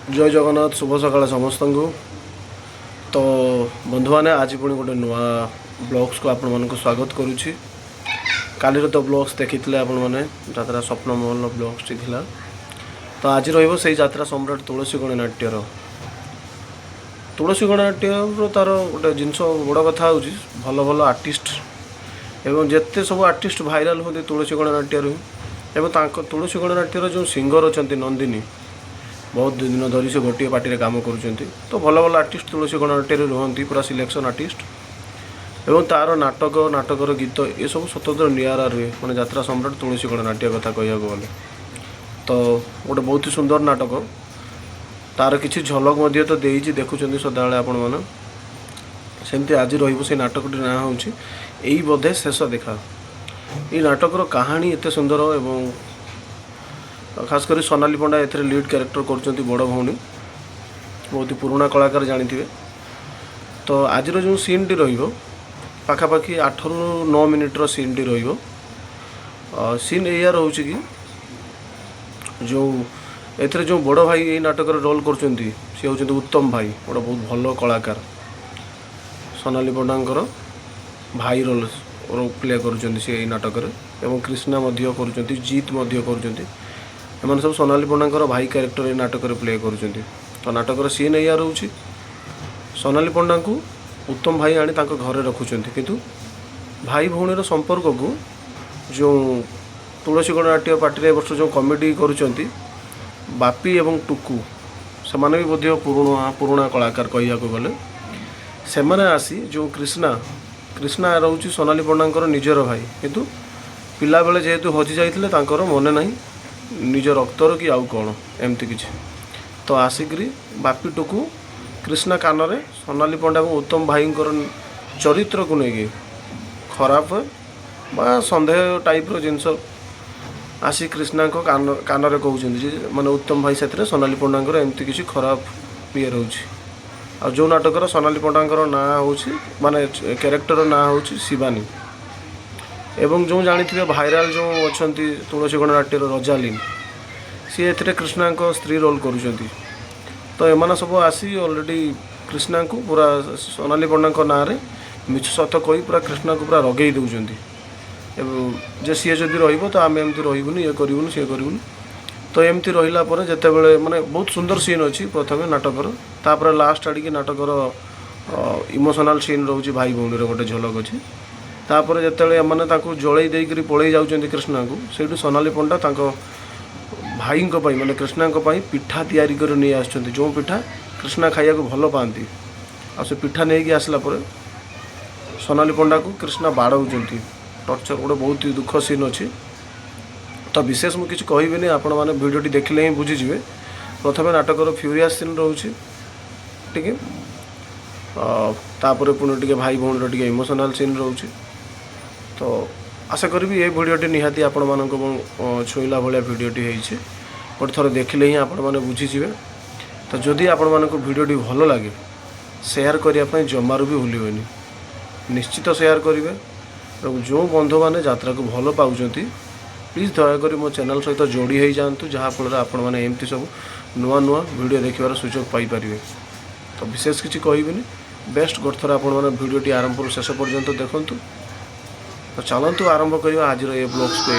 जय जगन्नाथ शुभ सकाळ समस्त को। तो बंधु मैंने आज पुणी गोटे नुआ ब्लॉग्स को आपण मानक स्वागत करुच्ची। काली तो ब्लॉग्स देखी आपण मैंने यात्रा स्वप्न महल ब्लॉग्स टी थिला। तो आज रही यात्रा सम्राट तुलसी गणनाट्यर तार गोटे जिनस बड़ कथा हूँ भल भल आर्टिस्ट एवं जिते सब आर्टिस्ट भाइराल होती तुलसी गणनाट्यर एवं तुलसी गणनाट्यर जो सिंगर अच्छा नंदिनी बहुत दिन धरी से गोटे पार्टी काम करुँच। तो भल भल आर्टिस्ट तुलसी गणनाट्य रुहति पूरा सिलेक्शन आर्टिस्ट एवं तार नाटकर गीत ये सब स्वतंत्र निरा रुहे मैंने यात्रा सम्राट तुलसी गणनाट्य कथा कह गले। तो गोटे बहुत ही सुंदर नाटक तार किसी झलक तो देती देखुं सदाबले आपण मैंने सेमती आज रही नाटकटी ना हूँ यही बोधे शेष देखा। ये नाटकर कहानी एत सुंदर एवं खास कर सोनाली पंडा एथरे लीड कैरेक्टर कर बड़ भौणी बहुत ही पुराना कलाकार जानी। तो आज जो सीन टी पाखापाखि 8 ରୁ 9 मिनिट्र सीन टी सीन या रोचे कि जो एथरे जो बड़ भाई ये नाटक रोल कर सी हूँ उत्तम भाई गोटे बहुत भल कलाकार सोनाली पंडा भाई रोल प्ले कर नाटक एवं कृष्णा कर जीत कर एम सब सोनाली पंडा भाई कैरेक्टर ये नाटक प्ले कर। तो नाटक सीन या रोचे सोनाली पंडा को उत्तम भाई आनी घरे रखुंट किंतु भाई भौणीर संपर्क को जो तुलसी गणनाट्य पार्टी वर्ष जो कमेडी करुँच बापी एवं टुकू से माने भी बोध पुराना कलाकार कह गले से माने आसी जो कृष्णा रोचे सोनाली पंडा निजर भाई किंतु पिला बेले जेहेतु हजि जाते मन ना निज रक्तर कि आउ कौन एमती किसी। तो आसिक बापी टुकू कृष्णा कान रे सोनाली पंडा और उत्तम भाई चरित्र को लेकिन खराब बा सन्देह टाइप जिनस आसी कृष्णा को कान रे कहते माने उत्तम भाई से सोनाली पंडा एमती किसी खराब ये रोचे। आ जो नाटकर सोनाली पंडा ना हूँ माने कैरेक्टर ना हूँ शिवानी एवं जो जानी भाइराल जो अच्छा तुलसी गणनाट्यर रजालीन सी ए कृष्णा को स्त्री रोल करुँच। तो एम सब आसी ऑलरेडी कृष्णा को पूरा सोनाली पंडा ना रे मिछ सत कही पूरा कृष्णा को पूरा रगई दौरान जे सी जदि तो आम एमती रही ये करूँ सी करूँ। तो एमती रहा जिते बड़े माने बहुत सुंदर सीन अच्छी प्रथम नाटकर तापर लास्ट आड़िकी नाटकर इमोशनाल सीन रोचे भाई भौणी गोटे झलक अच्छी तापर जिते मैंने जलई देकर पलि जाऊँ कृष्णा को से सोनाली पंडा भाई माने कृष्णा पिठा तैयारी कर नहीं आसुँच जो पिठा कृष्णा खाया को भल पाती आ से पिठा नहीं आसला सोनाली पंडा को कृष्णा बाड़ाऊँच टर्चर गोटे बहुत ही दुख सीन अच्छी। तो विशेष मुझे किसी कहबी आपण मैंने भिडियोटी देखिले ही बुझीजे। प्रथम नाटकर फ्यूरियस सीन रोचे टी तापर पुणी टे भाई भौणी टे इमोशनाल सीन रोचे। तो आशा करी ये भिडियोटी निहाती आपण मानक छुईला भाया भिडियोटी होती गोटे थर देखिले ही आपण मैंने बुझीजे। तो जदि आपण मानक भिडियोटी भल लगे शेयर करने जमारू भी भूलि निश्चित शेयर करेंगे। जो बंधु मैंने यात्रा को भल पाँच प्लीज़ दयाकोरी मो चैनल सहित जोड़ी हो जातु जहाँफल आपण मैंने एमती सब नुआ नुआ वीडियो देखार सुजोग पाइपर। तो विशेष किसी कहबी बेस्ट गोटे थर आपण मैंने भिडियोटी आरंभ शेष पर्यंत देखूँ। तो चलतु आरंभ करिया आज ये ब्लॉग्स को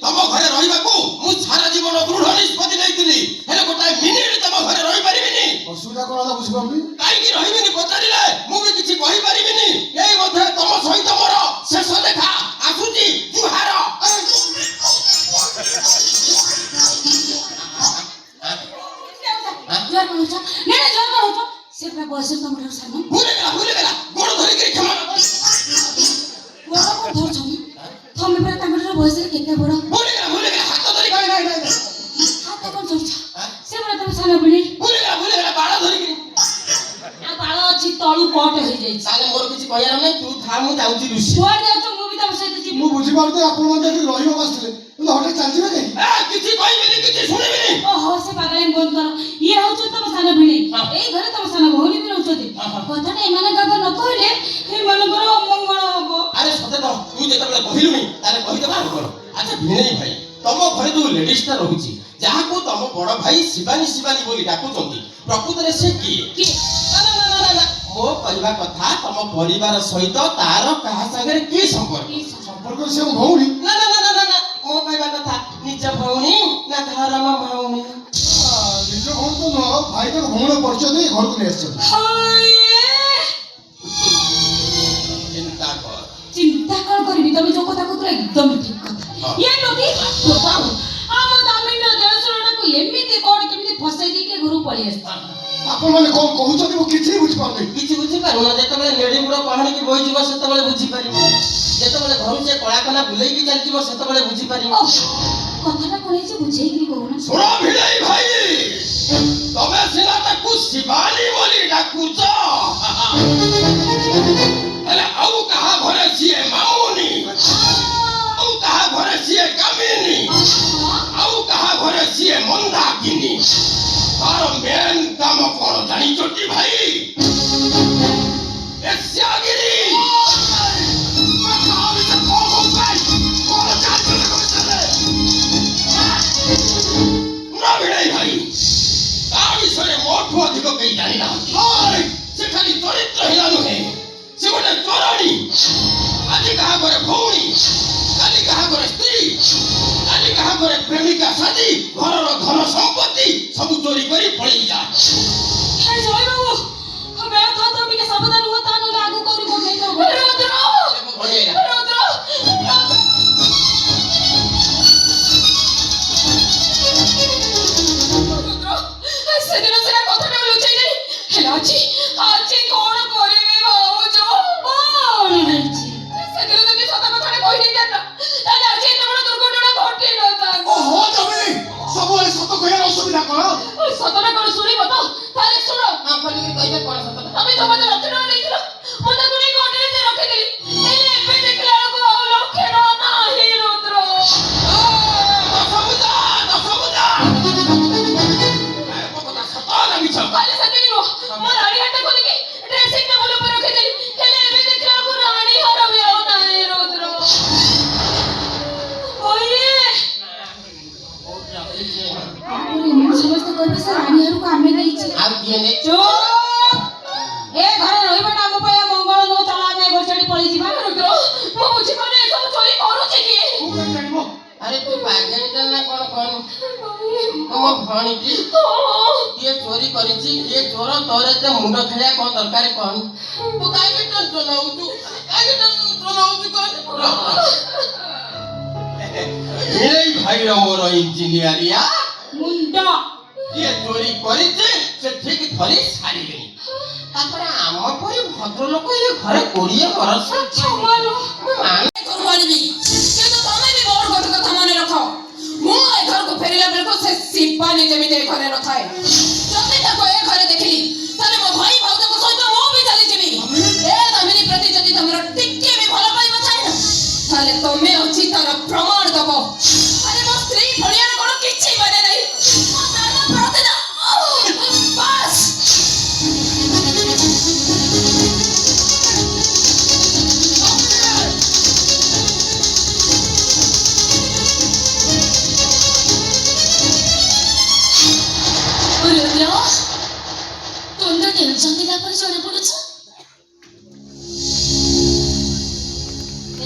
तम घरे रही ସେଟା କଣ ହେଲା ବୁଝିପାରୁନି। କାହିଁକି ରହିବିନି ପଚାରିଲେ ମୁଁ ବି କିଛି କହିପାରିବିନି। ଏଇ ମଧ୍ୟ ତମ ସହିତ ମୋର ଶେଷ ଦେଖା ଆସୁଛି। ଜୁହାର। ଭୁଲିଗଲା ଗୋଡ଼ ଧରିକିରି କ୍ଷମା ଭୁଲିଗଲା ହାତ ଧରିକି ଭୁଲିଗଲା ବାଳ ଧରିକିରି। ତଳୁ କଟ ହେଇଯାଇଛି। ତାହେଲେ ମୋର କିଛି କହିବାର ନାହିଁ। ତୁ ଥା ମୁଁ ଯାଉଛି ରୁଷି। କୁଆଡେ ଯାଉଛ? ମୁଁ ବି ତମ ସହିତ ଯିବି। ମୁଁ ବୁଝିପାରୁଛି ଆପଣ ମାନେ ଏଠି ରହିବାକୁ ଆସିଥିଲେ କିନ୍ତୁ ହଠାତ୍ ଚାଲିଯିବେ କାହିଁକି? କିଛି କହିବିନି କିଛି ଶୁଣିବିନି। ଓହୋ ସେ ପାଗଳାମି ବନ୍ଦ କର। ଇଏ ହଉଛି ତମ ସାନ ଭିଣେଇ। ଏଇ ଘରେ ତମ ସାନ ଭଉଣୀ ବି ରହୁଛନ୍ତି। କଥାଟା ଏମାନଙ୍କ ଆଗ ନ କହିଲେ ଏମାନଙ୍କର ଅମଙ୍ଗଳ ହବ। ଆରେ ସତେ ତ ତୁ ଯେତେବେଳେ କହିଲୁନି ତାହେଲେ କହିଦେବା ଆଉ କଣ। ଆଚ୍ଛା ଭିଣେଇ ଭାଇ ତମ ଘରେ ଯୋଉ ଲେଡିଜଟା ରହୁଛି ଯାହାକୁ ତମ ବଡ ଭାଇ ଶିବାନୀ ଶିବାନୀ ବୋଲି ଡାକୁଛନ୍ତି ପ୍ରକୃତରେ ସେ କିଏ? ନା ମୋ କହିବା କଥା ତମ ପରିବାର ସହିତ ତାର କାହା ସାଙ୍ଗରେ କି ସମ୍ପର୍କ? ସମ୍ପର୍କ ସେ ଭଉଣୀ। ନା ମୋ କହିବା କଥା ନିଜ ଭଉଣୀ ନା ଧରମ ଭଉଣୀ? ନିଜ ଭଉଣୀ ତ ନୁହଁ, ଭାଇ ତାଙ୍କ ଭଉଣୀ ପରିଚୟ ଦେଇ ଘରକୁ ନେଇ ଆସିଛନ୍ତି। ଚିନ୍ତା କଣ କରିବି? ତମେ ଯୋଉ କଥା କହୁଥିଲ ଏକଦମ ଠିକ କଥା। ଇଏ ନଦୀ ଆମ ଦାମିନୀର ଦେଢ଼ଶୁରଟାକୁ ଏମିତି କଣ କେମିତି ଫସେଇ ଦେଇକି ଘରକୁ ପଳେଇ ଆସିଛି। ଆପଣ ମାନେ କଣ କହୁଛନ୍ତି ମୁଁ କିଛି ବୁଝିପାରୁନି। କିଛି ବୁଝିପାରୁନ। ଯେତେବେଳେ ନେଡ଼ିଗୁଡ଼ ପହାଣିକି ବୋହିଯିବ ସେତେବେଳେ ବୁଝିପାରିବ। ଯେତେବେଳେ ଘରୁ ସେ କଳାକନା ବୁଲେଇକି ଚାଲିଯିବ ସେତେବେଳେ ବୁଝିପାରିବ। କଥାଟା କଣ ହେଇଛି ବୁଝେଇକିରି କହୁନ। ଶୁଣ ଭିଣେଇ ଭାଇ ତମେ ସିନା ତାକୁ ଶିବାନୀ ବୋଲି ଡାକୁଛ ହେଲେ ଆଉ କାହା ଘରେ ସିଏ ମାମୁନି, ଆଉ କାହା ଘରେ ସିଏ କାମିନୀ, ଆଉ କାହା ଘରେ ସିଏ ମନ୍ଦାକିନୀ। ତାର ମେନ୍ କାମ କଣ ଜାଣିଛଟି ଭାଇ? ବେଶ୍ୟାଗିରି। ଭିଣେଇ ଭାଇ ତା ବିଷୟରେ ମୋଠୁ ଅଧିକ କେହି ଜାଣିନାହାନ୍ତି। ସେ ଖାଲି ଚରିତ୍ରହୀନ ନୁହେଁ, ସେ ଗୋଟେ ଚୋରଣୀ। ଆଜି କାହା ଘରେ ଭଉଣୀ, କାଲି କାହା ଘରେ ସ୍ତ୍ରୀ, କାଲି କାହା ଘରେ ପ୍ରେମିକା ସାଜି ଘରର ଧନ ସମ୍ପତ୍ତି ସବୁ ଚୋରି କରି ପଳେଇ ଯା। ଟିକେ ସାବଧାନ ହୁଅ, ତା ନହେଲେ ଆଗକୁ କହୁନି କଣ ହେଇଯାଉ। ସେଦିନ ସିନା କଥାଟା ଲୁଚେଇଦେଲି, ହେଲେ ଆଜି କଣ କରିବି ଭାଉଜ? କଣ ହେଇଛି? ସେଦିନ ଯଦି ସତ କଥାଟା କହିଦେଇଥାନ୍ତା ତାହେଲେ ଆଜି ଏତେ ବଡ଼ ଦୁର୍ଘଟଣା ଘଟିନଥାନ୍ତା। ଓହୋ ତମେ ସବୁବେଳେ ସତ କହିବାର ଅସୁବିଧା କଣ? ସତଟା କଣ ଶୁଣିବ ତ? ତାହେଲେ ଶୁଣ। ଖୋଲିକି କହିବେ କଣ ସତଟା? ତମେ ତ ମତେ ଲକ୍ଷେ ଟଙ୍କା ଦେଇଥିଲ, ମୁଁ ତାକୁ ନେଇ ଘଟିରେ ରଖିଦେଲି। ହେଲେ ଏବେ ଦେଖିଲା ବେଳକୁ ଆଉ ଲକ୍ଷେ ଟଙ୍କା ନାହିଁ ରୁଦ୍ର। ଖାଲି ସେତିକି ନୁହଁ, ମୋ ରାଣୀ ହାରଟା ଖୋଲିକି ଡ୍ରେସିଂ ଟେବୁଲ ଉପରେ ରଖିଦେଲି। ହେଲେ ଏବେ ଦେଖିଲା ବେଳକୁ ରାଣୀ ହାର ବି ଆଉ ନାହିଁ ରୁଦ୍ର। ସମସ୍ତେ କହିବେ ସେ ରାଣୀ ହାରକୁ ଆମେ ନେଇଛେ। ଆଉ କିଏ ନେଇଛୁ? ଏ ଘରେ ରହିବାଟା ଆମ ପାଇଁ ମଙ୍ଗଳ ନୁହଁ। ଚାଲ ଆମେ ଘର ଛାଡି ପଳେଇଯିବା। ରୁଦ୍ର ମୁଁ ବୁଝିପାରୁନି ଏସବୁ ଚୋରି କରୁଛି କିଏ? ଆରେ ତୁ ବାଗେଣିଟା ନା କଣ କଣ? ମୋ ଭଉଣୀଟି କିଏ ଚୋରି କରିଛି କିଏ ଚୋର ତୋର ଏତେ ମୁଣ୍ଡ ଖେଳିବା କଣ ଦରକାର କଣ? ତୁ କାହିଁକି ଟେନସନ ହଉଛୁ? ଭିଣେଇ ଭାଇର ମୋର ଇଞ୍ଜିନିୟରିଆ ମୁଣ୍ଡ କିଏ ଚୋରି କରିଛି ସେ ଠିକ ଧରି ସାରିଲେଣି। ତାପରେ ଆମ ପରି ଭଦ୍ରଲୋକ ଏ ଘରେ 20 ବର୍ଷ କରିବି, କିନ୍ତୁ ତମେ ବି ମୋର ଗୋଟେ କଥା ମନେ ରଖ। ମୁଁ ଏ ଘରକୁ ଫେରିଲା ବେଳକୁ ସେ ଶିବାନୀ ଯେମିତି ଏ ଘରେ ନଥାଏ। ଯଦି ତାକୁ ଏ ଘରେ ଦେଖିଲି ତାହେଲେ ମୋ ଭାଇ ଭାଉଜଙ୍କ ସହିତ ମୁଁ ବି ଚାଲିଯିବି। ଏ ଦାମିନୀ ପ୍ରତି ଯଦି ତମର ଟିକେ ବି ଭଲ ପାଇବା ଥାଏ ନା ତାହେଲେ ତମେ ଅଛି ତାର ପ୍ରମାଣ ଦବ। ଆରେ ମୋ ସ୍ତ୍ରୀ ଭଳିଆର କଣ କିଛି ମାନେ ନାହିଁ। ମୋ ଦାଦା ପ୍ରତିଦିନ ବାସ୍ ଟେନସନ ଦେଲା ପରେ ଜଣା ପଡୁଛି।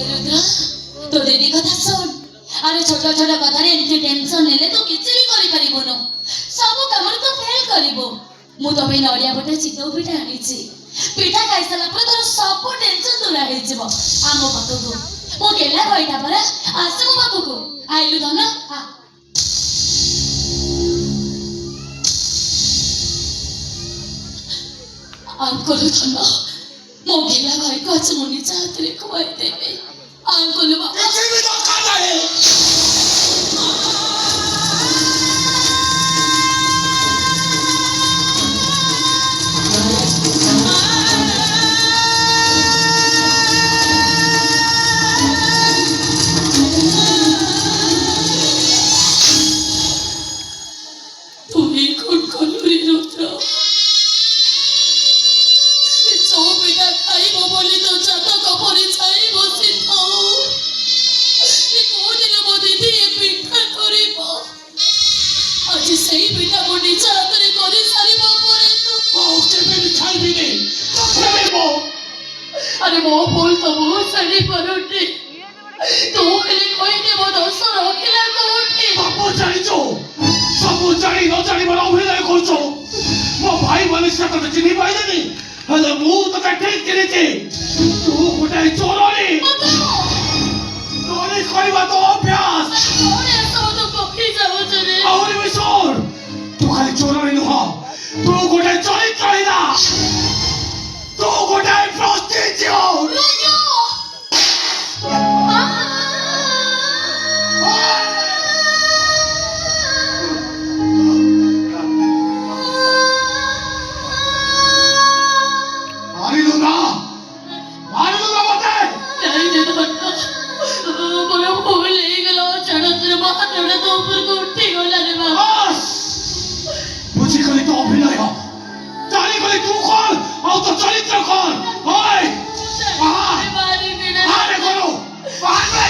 ରୁଦ୍ର ତୋ ଦିଦି କଥା ଶୁଣ। ଆରେ ଛୋଟ ଛୋଟ କଥାରେ ଏମିତି ଟେନସନ ନେଲେ ତୁ କିଛି ବି କରିପାରିବୁନୁ। ସବୁ କାମରେ ତୁ ଫେଲ କରିବୁ। ମୁଁ ତୋ ପାଇଁ ନଡ଼ିଆ ବଟା ଚିତଉ ପିଠା ଆଣିଛି। ପିଠା ଖାଇସାରିଲା ପରେ ତୋର ସବୁ ଟେନସନ ଦୂର ହେଇଯିବ। ଆମ ପାଖକୁ ମୋ ଗେଲା ଭାଇଟା ପରା, ଆସେ ମୋ ପାଖକୁ। ଆଇଲୁ ଧନ, ଆ। ଆଙ୍କଲ ଧନ, ମୋ ଗେଲା ଭାଇକୁ ଆଜି ମୁଁ ନିଜ ହାତରେ ଖୁଆଇଦେବି। ଆଙ୍କଲ ବାବା, କିଛି ବି ଦରକାର ନାହିଁ। তুমি কোন কলুরি রুদ্র? চৌ পিঠা খাইব বলি তো জাতক পরি ছাই বসি থাও। কোনদিন ମୋ ଦିଦି ଏ ପିଠା କରିବ? ଆଜି ସେଇ ପିଠା ମୋ ନିଜ ହାତରେ କରି ସାରିବା ପରେ ତୁ କେବେ ବି ଖାଇବିନି। କେବେ ମୁଁ ଆରେ ମୋ ଭୁଲ ତ ମୁଁ ଜାଣି ପାରୁନି। ତୁ ହେଲେ କହିଦେ ମୋ ଦୋଷ ରଖିଲା କୋଉଠି? ସବୁ ଜାଣିଛୁ, ସବୁ ଜାଣି ନ ଜାଣିବାର ଅଭିନୟ କରୁଛୁ। ମୋ ଭାଇ ମାନେ ସେ ତତେ ଚିହ୍ନି ପାଇଲେନି, ହେଲେ ମୁଁ ତତେ ଠିକ ଚିହ୍ନିଛି। ତୁ ଗୋଟେ ଚୋରଣୀ। ଚୋରି କରିବା ତ ଅଭ୍ୟାସ। କଣ ଏସବୁ ତୁ କହି ଯାଉଛୁ ରେ? ଆହୁରି ବି ଶୁଣ, ତୁ ଖାଲି ଚୋରଣୀ ନୁହଁ, ତୁ ଗୋଟେ ଚରିତ୍ରହୀନା। ତୁ ଗୋଟେ prostitute। ମାରିଲୁ ନା, ମାରିଲୁ ନା ମତେ। ମୋର ଭୁଲ ହେଇଗଲା। ଅଚାନକରେ ମୋ ହାତଟା ତୋ ଉପରକୁ ଉଠିଗଲା ରେ ବାବା। ବାସ୍, ବୁଝିଗଲି ତୋ ଅଭିନୟ, ଜାଣିଗଲି ତୁ କଣ ଆଉ ତୋ ଚରିତ୍ର କଣ। ଓଏ ମାରିବି ରେ। ଆରେ କରୁ ବାହାରେ।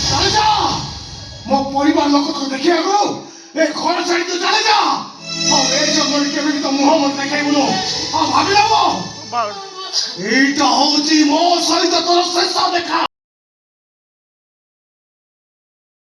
ଚାଲେ ଯା, ମୋ ପରିବାର ଲୋକକୁ ଦେଖିବାକୁ ଏ ଘର ଛାଡି ତୁ ଚାଲେ ଯା। ଆଉ ଏ ଜନ୍ମରେ କେବେ ବି ତ ମୁହଁ ମତେ ଦେଖାଇବୁନୁ। ଆଉ ଭାବି ନବ, ଏଇଟା ହଉଛି ମୋ ସହିତ ତୋର ଶେଷ ଦେଖା।